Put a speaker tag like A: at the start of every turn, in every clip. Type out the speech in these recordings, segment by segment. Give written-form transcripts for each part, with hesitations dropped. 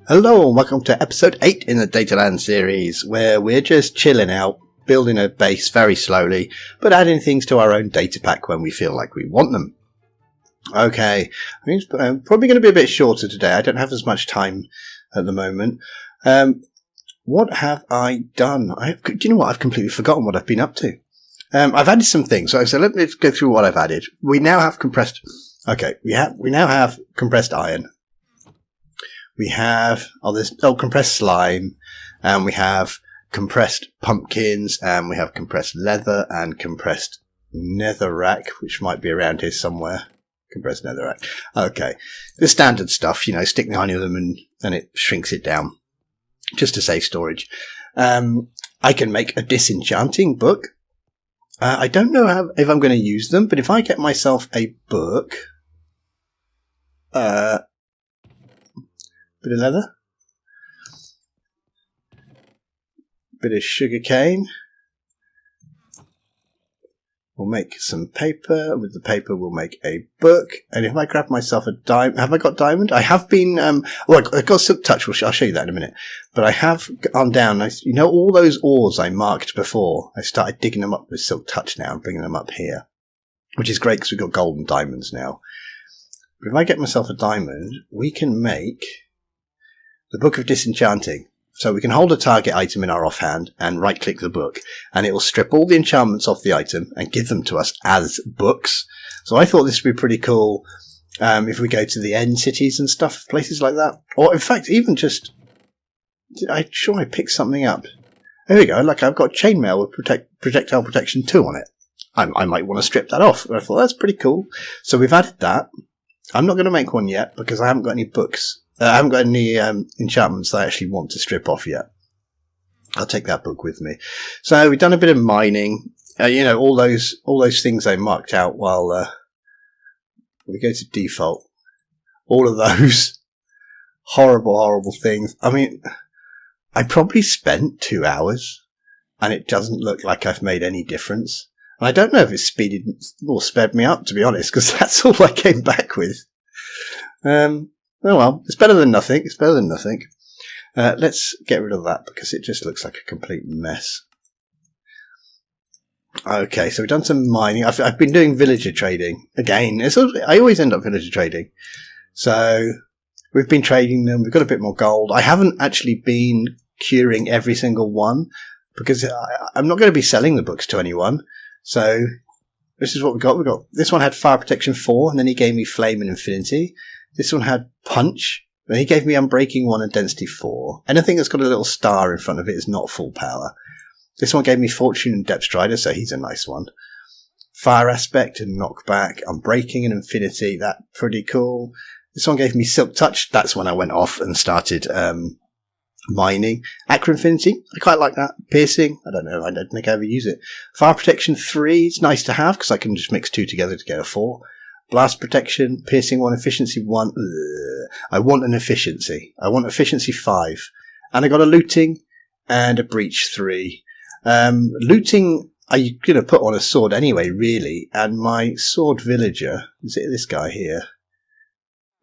A: Hello and welcome to episode 8 in the Dataland series, where we're just chilling out, building a base very slowly, but adding things to our own Datapack when we feel like we want them. Okay, I think it's probably going to be a bit shorter today. I don't have as much time at the moment. What have I done? Do you know what? I've completely forgotten what I've been up to. I've added some things, so let's go through what I've added. We now have compressed. Okay, we now have compressed iron. We have compressed slime, and we have compressed pumpkins, and we have compressed leather and compressed netherrack, which might be around here somewhere. Compressed netherrack. Okay. The standard stuff, stick behind them and it shrinks it down just to save storage. I can make a disenchanting book. I don't know if I'm going to use them, but if I get myself a book, bit of leather, bit of sugar cane. We'll make some paper. With the paper, we'll make a book. And if I grab myself a diamond, have I got diamond? I have been. I got silk touch. I'll show you that in a minute. But I have gone down. All those ores I marked before. I started digging them up with silk touch now and bringing them up here, which is great because we've got gold and diamonds now. But if I get myself a diamond, we can make the Book of Disenchanting. So we can hold a target item in our offhand and right-click the book, and it will strip all the enchantments off the item and give them to us as books. So I thought this would be pretty cool if we go to the end cities and stuff, places like that. Or, in fact, even just... I'm sure I picked something up. There we go. Look, I've got chainmail with projectile protection 2 on it. I might want to strip that off. And I thought, that's pretty cool. So we've added that. I'm not going to make one yet because I haven't got any books. I haven't got any enchantments that I actually want to strip off yet. I'll take that book with me. So we've done a bit of mining. All those things I marked out while we go to default. All of those horrible things. I mean, I probably spent 2 hours, and it doesn't look like I've made any difference. And I don't know if it's speeded or sped me up, to be honest, because that's all I came back with. Oh well, it's better than nothing. Let's get rid of that because it just looks like a complete mess. Okay, so we've done some mining. I've been doing villager trading. Again, I always end up villager trading. So we've been trading them. We've got a bit more gold. I haven't actually been curing every single one because I'm not going to be selling the books to anyone. So this is what we got. This one had fire protection 4, and then he gave me flame and infinity. This one had punch, and he gave me unbreaking 1 and density 4. Anything that's got a little star in front of it is not full power. This one gave me fortune and depth strider, so he's a nice one. Fire aspect and knockback, unbreaking and infinity, that's pretty cool. This one gave me silk touch. That's when I went off and started mining. Aqua infinity, I quite like that. Piercing, I don't know, I don't think I ever use it. Fire protection 3, it's nice to have because I can just mix 2 together to get a 4. Blast protection, piercing 1, efficiency 1. I want an efficiency. I want efficiency 5. And I got a looting and a breach 3. Looting, I'm going to put on a sword anyway, really. And my sword villager, is it this guy here?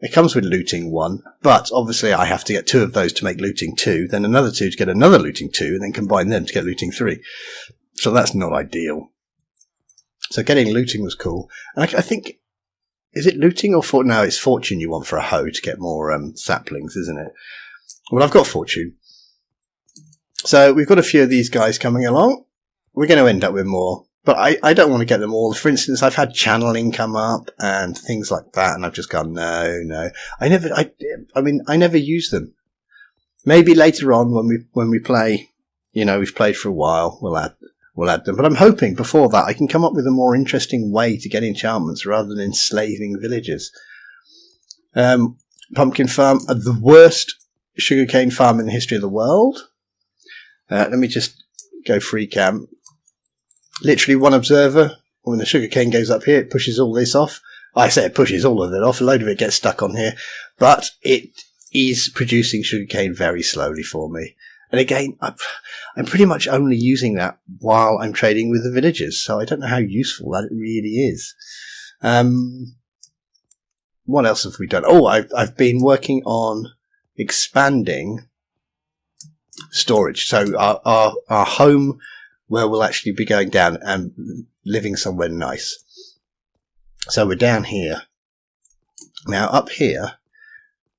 A: It comes with looting 1, but obviously I have to get 2 of those to make looting 2, then another 2 to get another looting 2, and then combine them to get looting 3. So that's not ideal. So getting looting was cool. And I think... Is it looting or fortune? No, it's fortune you want for a hoe to get more saplings, isn't it? Well, I've got fortune. So we've got a few of these guys coming along. We're going to end up with more. But I don't want to get them all. For instance, I've had channeling come up and things like that, and I've just gone, no. I never use them. Maybe later on when we play, we've played for a while, we'll add them. But I'm hoping before that I can come up with a more interesting way to get enchantments rather than enslaving villagers. Pumpkin farm, the worst sugarcane farm in the history of the world. Let me just go free cam. Literally one observer. When the sugarcane goes up here, it pushes all this off. I say it pushes all of it off. A load of it gets stuck on here. But it is producing sugarcane very slowly for me. And again, I'm pretty much only using that while I'm trading with the villagers, so I don't know how useful that really is. What else have we done? Oh, I've been working on expanding storage. So our home, where we'll actually be going down and living somewhere nice. So we're down here. Now up here,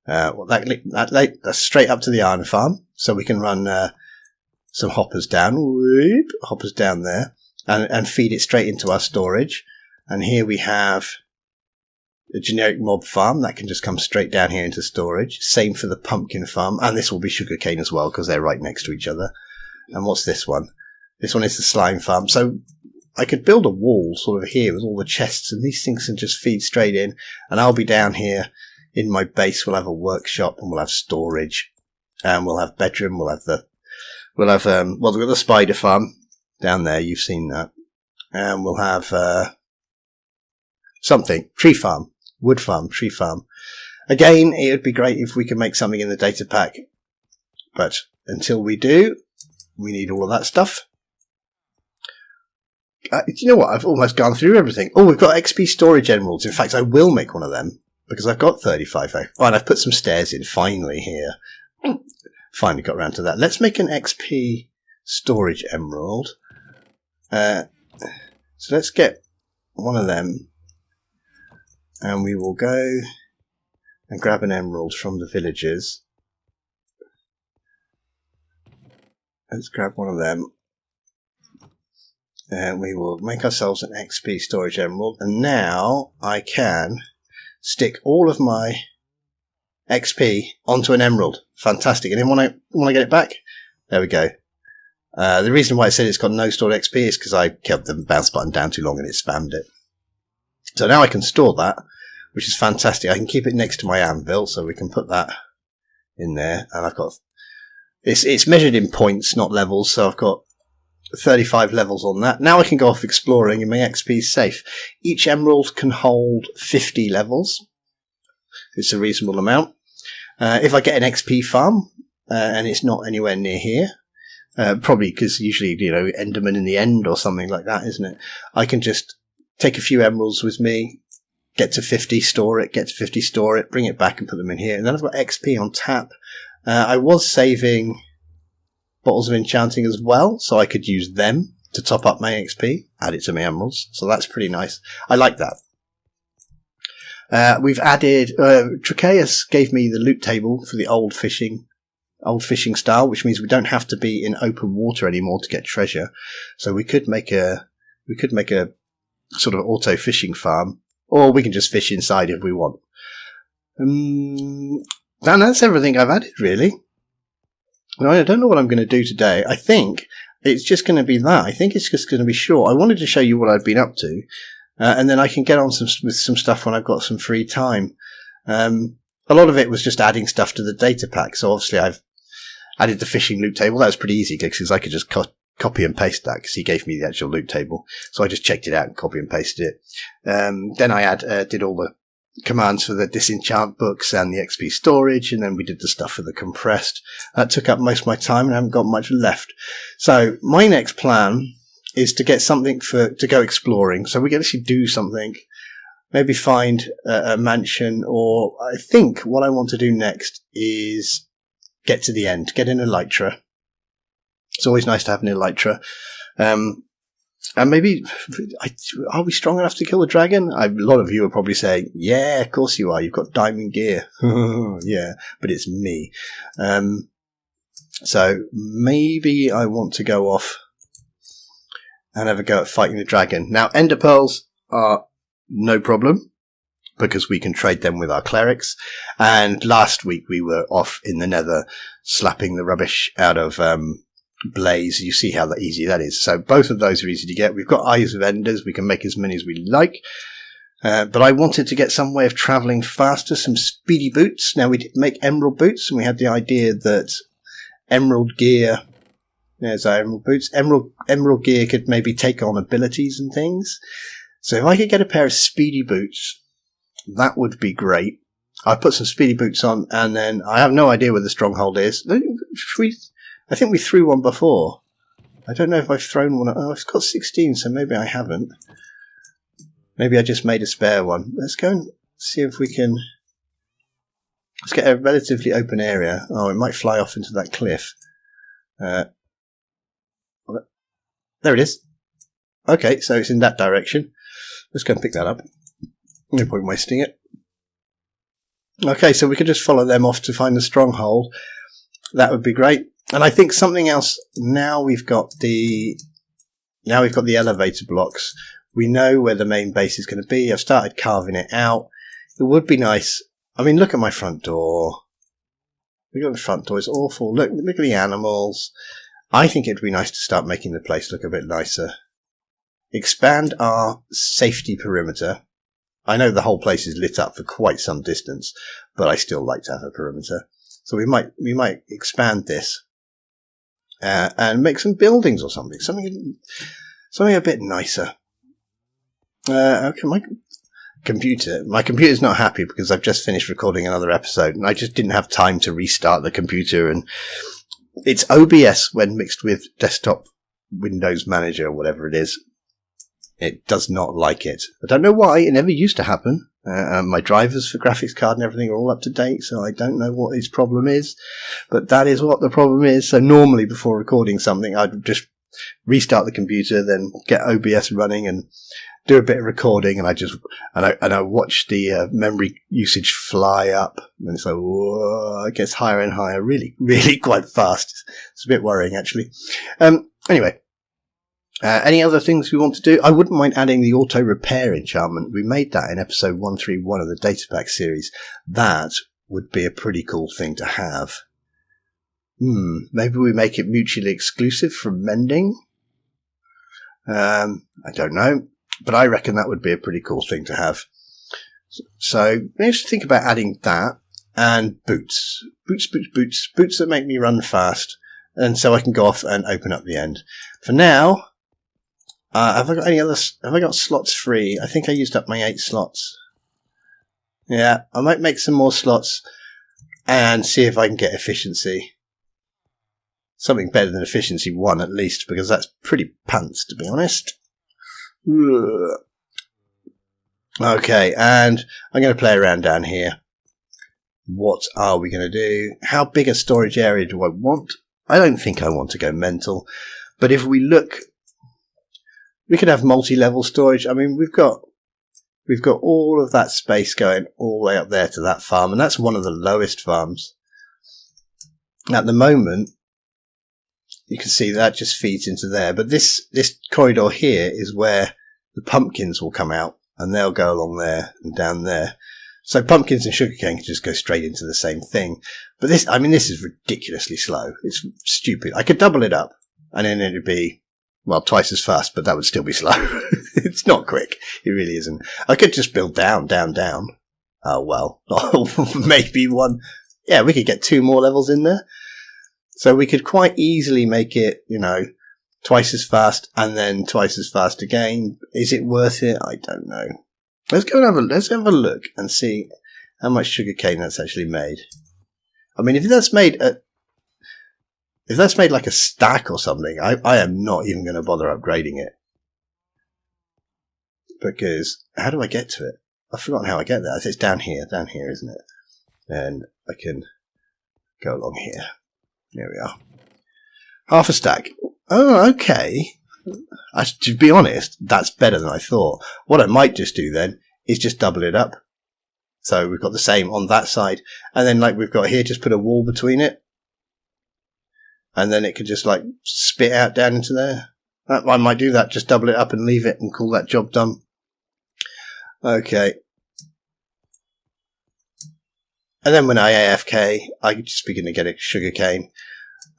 A: that's straight up to the iron farm. So we can run some hoppers down, hoppers down there, and feed it straight into our storage. And here we have a generic mob farm that can just come straight down here into storage. Same for the pumpkin farm, and this will be sugarcane as well because they're right next to each other. And what's this one? This one is the slime farm. So I could build a wall sort of here with all the chests, and these things can just feed straight in. And I'll be down here in my base. We'll have a workshop and we'll have storage, and we'll have bedroom. We'll have we've got the spider farm down there. You've seen that, and we'll have something tree farm. Wood farm, tree farm. Again, it would be great if we could make something in the data pack. But until we do, we need all of that stuff. Do you know what? I've almost gone through everything. Oh, we've got XP storage emeralds. In fact, I will make one of them because I've got 35. Oh, and I've put some stairs in finally here. Finally got around to that. Let's make an XP storage emerald. So let's get one of them. And we will go and grab an emerald from the villagers. Let's grab one of them. And we will make ourselves an XP storage emerald. And now I can stick all of my XP onto an emerald. Fantastic. And then when I get it back, there we go. The reason why I said it's got no stored XP is because I kept the bounce button down too long and it spammed it. So now I can store that, which is fantastic. I can keep it next to my anvil, so we can put that in there. And I've got, it's measured in points, not levels, so I've got 35 levels on that. Now I can go off exploring and my XP is safe. Each emerald can hold 50 levels. It's a reasonable amount. If I get an XP farm, and it's not anywhere near here, probably because usually, Enderman in the end or something like that, isn't it? I can just take a few emeralds with me, get to 50, store it, bring it back and put them in here. And then I've got XP on tap. I was saving bottles of enchanting as well, so I could use them to top up my XP, add it to my emeralds. So that's pretty nice. I like that. We've added, Tracheus gave me the loot table for the old fishing style, which means we don't have to be in open water anymore to get treasure. So we could make a sort of auto fishing farm, or we can just fish inside if we want. And that's everything I've added, really. Now, I don't know what I'm going to do today. I think it's just going to be that. I think it's just going to be short. I wanted to show you what I've been up to, and then I can get on with some stuff when I've got some free time. A lot of it was just adding stuff to the data pack. So obviously I've added the fishing loot table. That was pretty easy because I could just copy and paste that because he gave me the actual loot table. So I just checked it out and copy and pasted it. Then I did all the commands for the disenchant books and the XP storage, and then we did the stuff for the compressed. That took up most of my time and I haven't got much left. So my next plan is to get something to go exploring. So we can actually do something, maybe find a mansion, or I think what I want to do next is get to the end, get an elytra. It's always nice to have an elytra. And maybe, are we strong enough to kill the dragon? A lot of you are probably saying, yeah, of course you are. You've got diamond gear. Yeah, but it's me. So maybe I want to go off and have a go at fighting the dragon. Now, ender pearls are no problem because we can trade them with our clerics. And last week we were off in the nether slapping the rubbish out of Blaze. You see how easy that is. So both of those are easy to get. We've got Eyes of Enders. We can make as many as we like. But I wanted to get some way of travelling faster, some speedy boots. Now we did make emerald boots, and we had the idea that emerald gear, there's our emerald boots, emerald gear could maybe take on abilities and things. So if I could get a pair of speedy boots, that would be great. I put some speedy boots on, and then I have no idea where the stronghold is. I think we threw one before. I don't know if I've thrown one. Oh, it's got 16, so maybe I haven't. Maybe I just made a spare one. Let's go and see if we can Let's get a relatively open area. Oh, it might fly off into that cliff. There it is. Okay, so it's in that direction. Let's go and pick that up. No point wasting it. Okay, so we could just follow them off to find the stronghold. That would be great. And I think something else, now we've got the elevator blocks. We know where the main base is going to be. I've started carving it out. It would be nice. I mean, look at my front door. Look at the front door. It's awful. Look at the animals. I think it'd be nice to start making the place look a bit nicer. Expand our safety perimeter. I know the whole place is lit up for quite some distance, but I still like to have a perimeter. So we might expand this and make some buildings or something a bit nicer. Okay, my computer's not happy because I've just finished recording another episode and I just didn't have time to restart the computer, and it's OBS when mixed with desktop Windows Manager or whatever it is. It does not like it. I don't know why. It never used to happen. My drivers for graphics card and everything are all up to date, so I don't know what his problem is. But that is what the problem is. So normally before recording something, I'd just restart the computer, then get OBS running and do a bit of recording, and I watch the memory usage fly up, and so whoa, it gets higher and higher, really, really quite fast. It's a bit worrying, actually. Anyway. Any other things we want to do? I wouldn't mind adding the auto repair enchantment. We made that in episode 131 of the Datapack series. That would be a pretty cool thing to have. Maybe we make it mutually exclusive from mending. I don't know, but I reckon that would be a pretty cool thing to have. So let's think about adding that, and boots that make me run fast, and so I can go off and open up the end. For now. Have I got slots free? I think I used up my 8 slots. Yeah, I might make some more slots and see if I can get efficiency. Something better than efficiency 1 at least, because that's pretty pants, to be honest. Okay, and I'm going to play around down here. What are we going to do? How big a storage area do I want? I don't think I want to go mental, but if we look... We could have multi-level storage. I mean, we've got all of that space going all the way up there to that farm, and that's one of the lowest farms. At the moment, you can see that just feeds into there, but this corridor here is where the pumpkins will come out, and they'll go along there and down there. So pumpkins and sugarcane can just go straight into the same thing. But this is ridiculously slow. It's stupid. I could double it up, and then it'd be... well, twice as fast, but that would still be slow. It's not quick. It really isn't. I could just build down. Oh, well. Maybe one. Yeah, we could get 2 more levels in there. So we could quite easily make it, twice as fast and then twice as fast again. Is it worth it? I don't know. Let's have a look and see how much sugarcane that's actually made. I mean, if that's made like a stack or something, I am not even going to bother upgrading it. Because, how do I get to it? I've forgotten how I get there. It's down here, isn't it? And I can go along here. There we are. Half a stack. Oh, okay. To be honest, that's better than I thought. What I might just do then is just double it up. So we've got the same on that side. And then like we've got here, just put a wall between it. And then it could just like spit out down into there. I might do that, just double it up and leave it and call that job done. Okay. And then when I AFK, I just begin to get a sugarcane.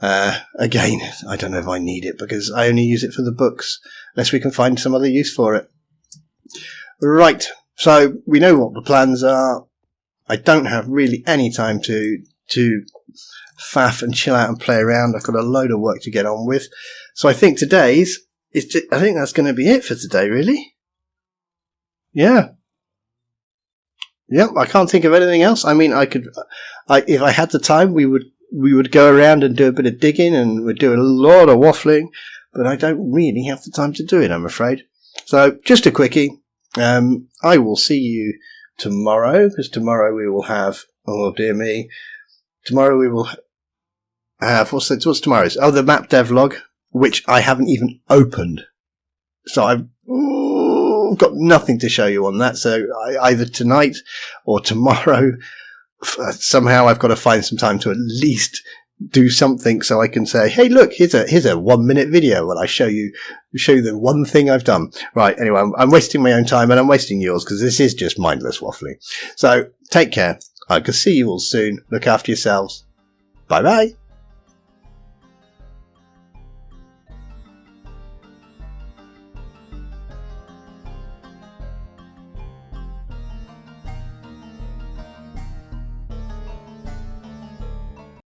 A: Again, I don't know if I need it because I only use it for the books, unless we can find some other use for it. Right. So we know what the plans are. I don't have really any time to faff and chill out and play around. I've got a load of work to get on with. So I think I think that's going to be it for today, really. Yeah. Yep, I can't think of anything else. I mean, if I had the time, we would go around and do a bit of digging and we'd do a lot of waffling, but I don't really have the time to do it, I'm afraid. So just a quickie. I will see you tomorrow, because tomorrow we will have Oh dear me. Tomorrow we will have, what's tomorrow's? Oh, the map devlog, which I haven't even opened. So I've got nothing to show you on that. So either tonight or tomorrow, somehow I've got to find some time to at least do something so I can say, hey, look, here's a 1 minute video where I show you the one thing I've done. Right. Anyway, I'm wasting my own time and I'm wasting yours because this is just mindless waffling. So take care. I can see you all soon. Look after yourselves. Bye bye.